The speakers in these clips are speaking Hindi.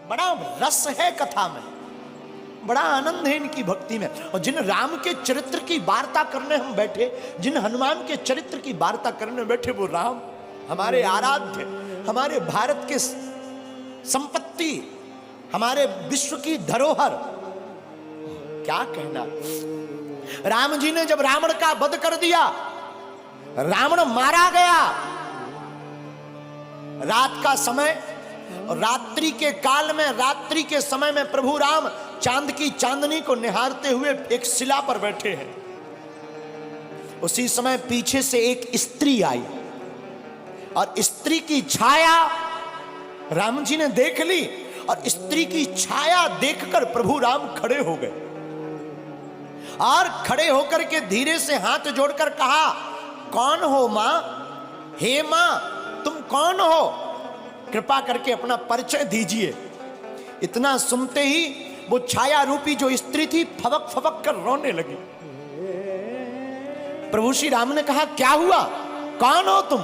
बड़ा रस है कथा में, बड़ा आनंद है इनकी भक्ति में। और जिन राम के चरित्र की वार्ता करने हम बैठे, जिन हनुमान के चरित्र की वार्ता करने बैठे, वो राम हमारे आराध्य, हमारे भारत के संपत्ति, हमारे विश्व की धरोहर, क्या कहना। राम जी ने जब रावण का वध कर दिया, रावण मारा गया, रात का समय, और रात्रि के काल में, रात्रि के समय में प्रभु राम चांद की चांदनी को निहारते हुए एक शिला पर बैठे हैं। उसी समय पीछे से एक स्त्री आई और स्त्री की छाया राम जी ने देख ली, और स्त्री की छाया देखकर प्रभु राम खड़े हो गए और खड़े होकर के धीरे से हाथ जोड़कर कहा, कौन हो मां? हे मां, तुम कौन हो? कृपा करके अपना परिचय दीजिए। इतना सुनते ही वो छाया रूपी जो स्त्री थी फबक फबक कर रोने लगी। प्रभु श्री राम ने कहा, क्या हुआ, कौन हो तुम?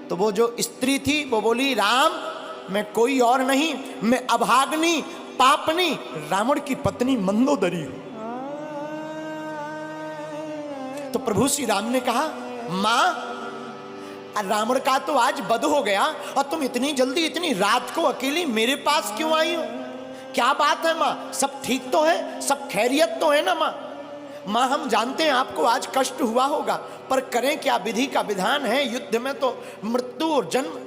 तो वो जो स्त्री थी वो बोली, राम मैं कोई और नहीं, मैं अभाग्नि पापनी रावण की पत्नी मंदोदरी हूं। तो प्रभु श्री राम ने कहा, मां रावण का तो आज वध हो गया और तुम इतनी जल्दी इतनी रात को अकेली मेरे पास क्यों आई हो? क्या बात है मां, सब ठीक तो है, सब खैरियत तो है ना मां? मां हम जानते हैं आपको आज कष्ट हुआ होगा, पर करें क्या, विधि का विधान है, युद्ध में तो मृत्यु और जन्म,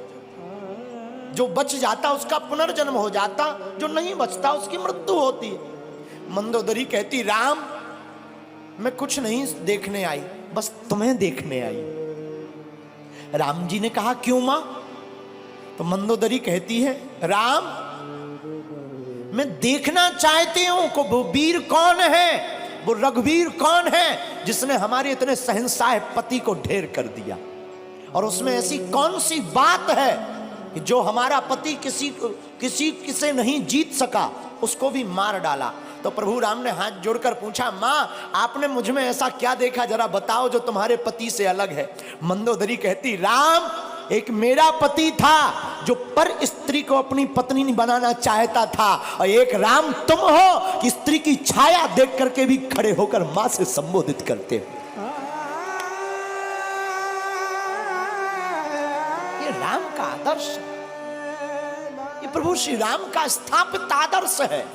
जो बच जाता उसका पुनर्जन्म हो जाता, जो नहीं बचता उसकी मृत्यु होती है। मंदोदरी कहती, राम मैं कुछ नहीं देखने आई, बस तुम्हें देखने आई। राम जी ने कहा, क्यों मां? तो मंदोदरी कहती है, राम मैं देखना चाहती हूं कि वो वीर कौन है, वो रघुवीर कौन है जिसने हमारे इतने सहनसाह पति को ढेर कर दिया, और उसमें ऐसी कौन सी बात है कि जो हमारा पति किसी से नहीं जीत सका, उसको भी मार डाला। तो प्रभु राम ने हाथ जोड़कर पूछा, मां आपने मुझ में ऐसा क्या देखा, जरा बताओ जो तुम्हारे पति से अलग है। मंदोदरी कहती, राम एक मेरा पति था जो पर स्त्री को अपनी पत्नी बनाना चाहता था, और एक राम तुम हो कि स्त्री की छाया देख करके भी खड़े होकर मां से संबोधित करते हो। ये राम का आदर्श, ये प्रभु श्री राम का स्थापित आदर्श है।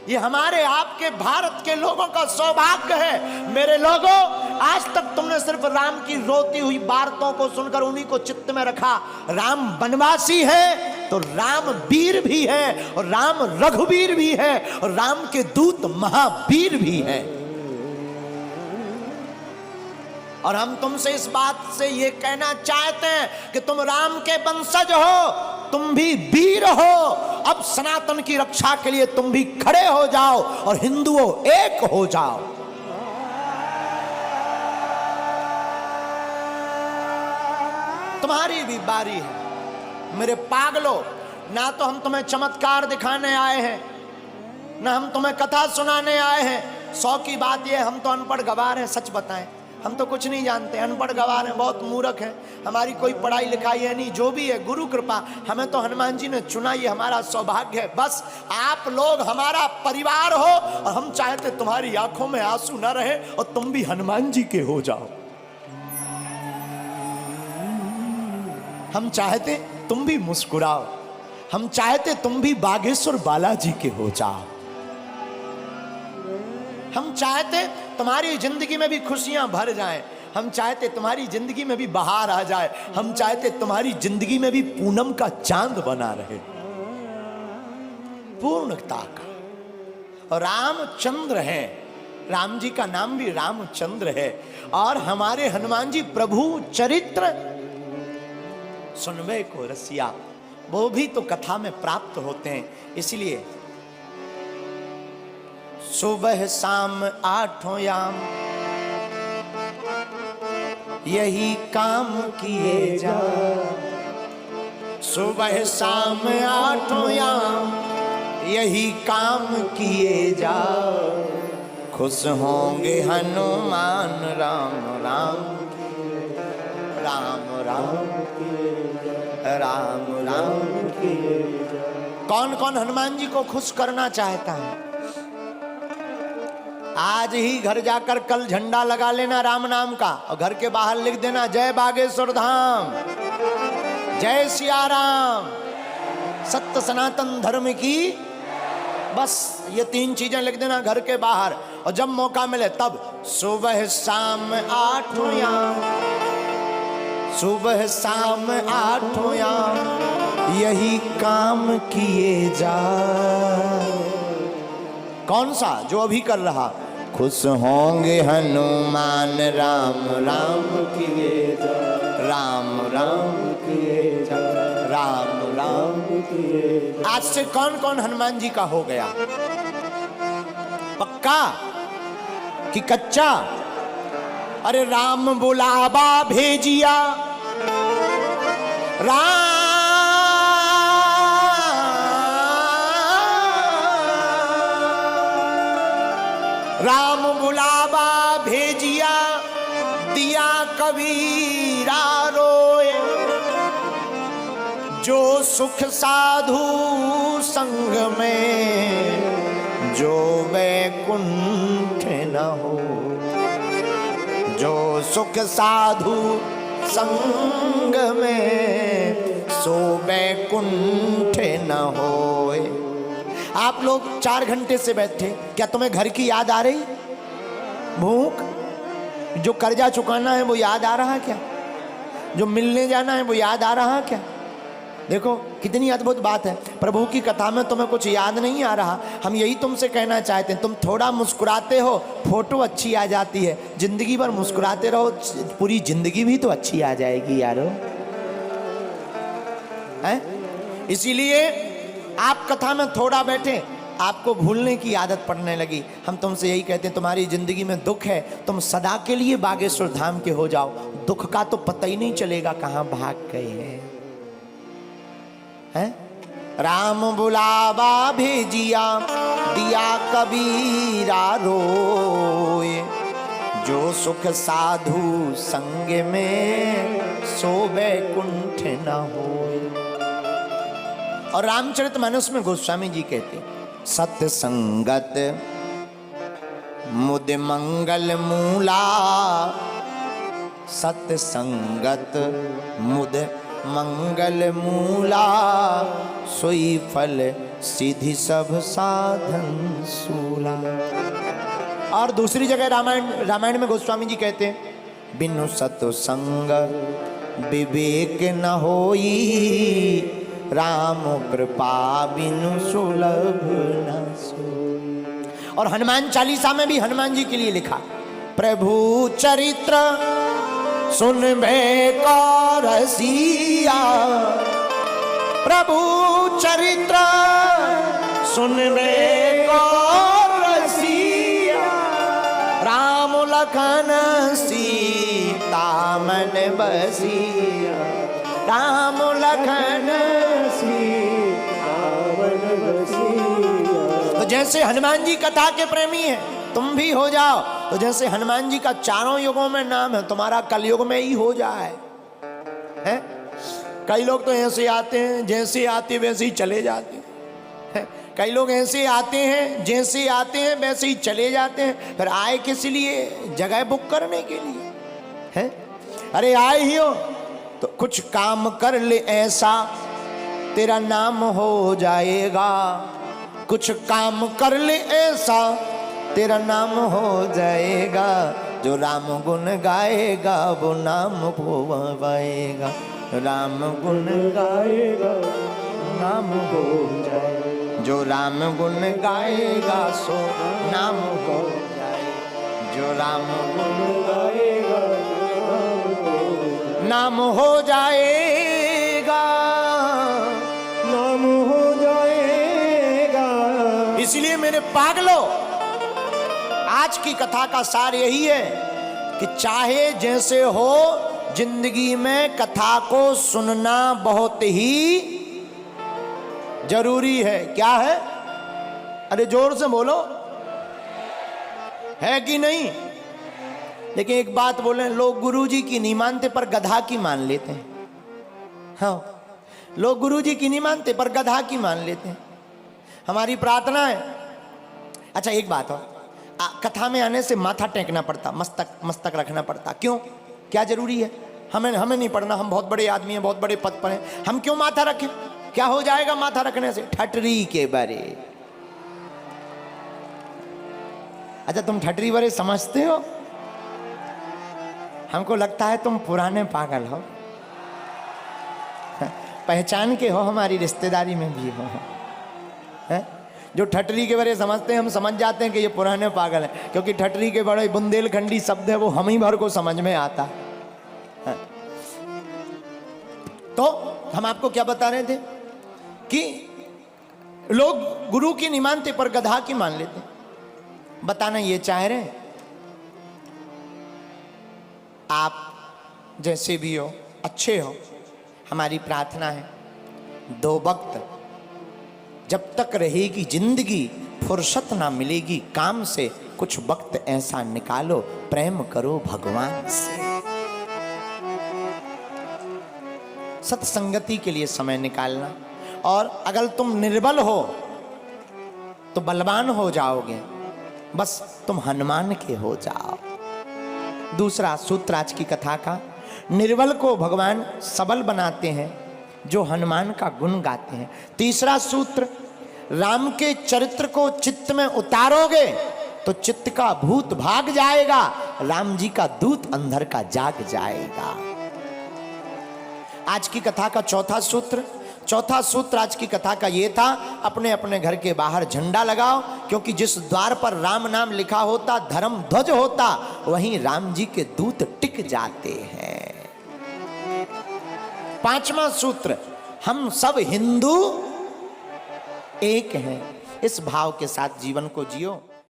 ये हमारे आपके भारत के लोगों का सौभाग्य है। मेरे लोगों, आज तक तुमने सिर्फ राम की रोती हुई वार्ताओं को सुनकर उन्हीं को चित्त में रखा। राम वनवासी है तो राम वीर भी है, और राम रघुवीर भी है, और राम के दूत महावीर भी है। और हम तुमसे इस बात से ये कहना चाहते हैं कि तुम राम के वंशज हो, तुम भी वीर हो। अब सनातन की रक्षा के लिए तुम भी खड़े हो जाओ और हिंदुओं एक हो जाओ। तुम्हारी भी बारी है मेरे पागलों। ना तो हम तुम्हें चमत्कार दिखाने आए हैं, ना हम तुम्हें कथा सुनाने आए हैं। 100 की बात यह, हम तो अनपढ़ गवार हैं। सच बताएं, हम तो कुछ नहीं जानते, अनपढ़ गवार हैं, बहुत मूर्ख हैं, हमारी कोई पढ़ाई लिखाई है नहीं। जो भी है गुरु कृपा, हमें तो हनुमान जी ने चुना, ये हमारा सौभाग्य है। बस आप लोग हमारा परिवार हो, और हम चाहते तुम्हारी आंखों में आंसू ना रहे और तुम भी हनुमान जी के हो जाओ। हम चाहते तुम भी मुस्कुराओ, हम चाहते तुम भी बागेश्वर बालाजी के हो जाओ। हम चाहते तुम्हारी जिंदगी में भी खुशियां भर जाएं, हम चाहते तुम्हारी जिंदगी में भी बहार आ जाए, हम चाहते तुम्हारी जिंदगी में भी पूनम का चांद बना रहे, पूर्णता का। और रामचंद्र है, राम जी का नाम भी रामचंद्र है। और हमारे हनुमान जी प्रभु चरित्र सुनवे को रसिया, वो भी तो कथा में प्राप्त होते हैं। इसलिए सुबह शाम आठों याम यही काम किए जा, सुबह शाम आठों याम यही काम किए जा, खुश होंगे हनुमान राम राम राम राम राम राम किए जा। कौन कौन हनुमान जी को खुश करना चाहता है? आज ही घर जाकर कल झंडा लगा लेना राम नाम का, और घर के बाहर लिख देना जय बागेश्वर धाम, जय सिया राम, सत्य सनातन धर्म की। बस ये 3 चीजें लिख देना घर के बाहर। और जब मौका मिले तब सुबह शाम 8 याम, सुबह शाम 8 याम यही काम किए जा। कौन सा? जो अभी कर रहा। खुश होंगे हनुमान राम राम किए जा, राम राम किए जा, राम राम किए जा। आज से कौन कौन हनुमान जी का हो गया? पक्का कि कच्चा? अरे राम बुलावा भेजिया, राम बुलावा भेजिया, दिया कबीरा रोए, जो सुख साधु संग में, जो वैकुंठ न हो, जो सुख साधु संग में, सो वैकुंठ न होए। आप लोग 4 घंटे से बैठे, क्या तुम्हें घर की याद आ रही? भूख? जो कर्जा चुकाना है वो याद आ रहा क्या? जो मिलने जाना है वो याद आ रहा क्या? देखो कितनी अद्भुत बात है। प्रभु की कथा में तुम्हें कुछ याद नहीं आ रहा। हम यही तुमसे कहना चाहते हैं, तुम थोड़ा मुस्कुराते हो, फोटो अच्छी आ जाती है। जिंदगी भर मुस्कुराते रहो, पूरी जिंदगी भी तो अच्छी आ जाएगी यारो, हैं? इसीलिए आप कथा में थोड़ा बैठे, आपको भूलने की आदत पड़ने लगी। हम तुमसे यही कहते हैं, तुम्हारी जिंदगी में दुख है, तुम सदा के लिए बागेश्वर धाम के हो जाओ। दुख का तो पता ही नहीं चलेगा कहाँ भाग गए हैं। राम बुलावा भेजिया, दिया कबीरा रोए, जो सुख साधु संग में, सो वैकुंठ न होए। और रामचरितमानस में गोस्वामी जी कहते, सत्य संगत मुद मंगल मूला, सत्य संगत मुद मंगल मूला, सोई फल सिद्धि सब साधन सूला। और दूसरी जगह रामायण में गोस्वामी जी कहते हैं, बिनु सत्व संग विवेक न होई, राम कृपा बिनु सुलभ न सोई। और हनुमान चालीसा में भी हनुमान जी के लिए लिखा, प्रभु चरित्र सुनबे को रसिया, प्रभु चरित्र सुनबे को रसिया, राम लखन सीता मन बसिया, राम लखन सीता मन बसिया। तो जैसे हनुमान जी कथा के प्रेमी हैं, तुम भी हो जाओ। तो जैसे हनुमान जी का चारों युगों में नाम है, तुम्हारा कलयुग में ही हो जाए। हैं? कई लोग तो ऐसे आते हैं, जैसे आते वैसे ही चले जाते हैं। कई लोग ऐसे आते हैं, जैसे आते हैं वैसे ही चले जाते हैं। फिर आए किस लिए? जगह बुक करने के लिए। हैं? अरे आए ही हो तो कुछ काम कर ले ऐसा, तेरा नाम हो जाएगा। कुछ काम कर ले ऐसा, तेरा नाम हो जाएगा। जो राम गुण गाएगा वो नाम को पाएगा। राम गुण गाएगा नाम हो जाएगा। जो राम गुण गाएगा सो नाम हो जाएगा। जो राम गुण गाएगा नाम हो जाएगा, नाम हो जाएगा। इसलिए मेरे पागलों, आज की कथा का सार यही है कि चाहे जैसे हो, जिंदगी में कथा को सुनना बहुत ही जरूरी है। क्या है? अरे जोर से बोलो, है कि नहीं? लेकिन एक बात बोले, लोग गुरुजी की नहीं मानते पर गधा की मान लेते हैं। हाँ, लोग गुरु जी की नहीं मानते पर गधा की मान लेते हैं। हमारी प्रार्थना है। अच्छा एक बात हो, कथा में आने से माथा टेकना पड़ता, मस्तक रखना पड़ता, क्यों, क्या जरूरी है? हमें नहीं पढ़ना, हम बहुत बड़े आदमी हैं, बहुत बड़े पद पर हैं, हम क्यों माथा रखें? क्या हो जाएगा माथा रखने से? ठटरी के बरे। अच्छा तुम ठटरी बरे समझते हो? हमको लगता है तुम पुराने पागल हो, पहचान के हो, हमारी रिश्तेदारी में भी हो। है? जो ठटरी के बारे समझते हैं हम समझ जाते हैं कि ये पुराने पागल हैं, क्योंकि ठटरी के बड़े बुंदेलखंडी शब्द है वो हम ही भर को समझ में आता है। तो हम आपको क्या बता रहे थे कि लोग गुरु की नहीं मानते पर गधा की मान लेते। बताना ये चाह रहे हैं आप जैसे भी हो अच्छे हो। हमारी प्रार्थना है दो वक्त जब तक रहेगी जिंदगी फुर्सत ना मिलेगी काम से, कुछ वक्त ऐसा निकालो प्रेम करो भगवान से। सत्संगति के लिए समय निकालना। और अगर तुम निर्बल हो तो बलवान हो जाओगे, बस तुम हनुमान के हो जाओ। दूसरा सूत्र आज की कथा का, निर्बल को भगवान सबल बनाते हैं जो हनुमान का गुण गाते हैं। तीसरा सूत्र, राम के चरित्र को चित्त में उतारोगे तो चित्त का भूत भाग जाएगा, राम जी का दूत अंदर का जाग जाएगा। आज की कथा का चौथा सूत्र आज की कथा का ये था, अपने अपने घर के बाहर झंडा लगाओ, क्योंकि जिस द्वार पर राम नाम लिखा होता, धर्म ध्वज होता, वहीं राम जी के दूत टिक जाते हैं। पांचवा सूत्र, हम सब हिंदू एक हैं। इस भाव के साथ जीवन को जियो।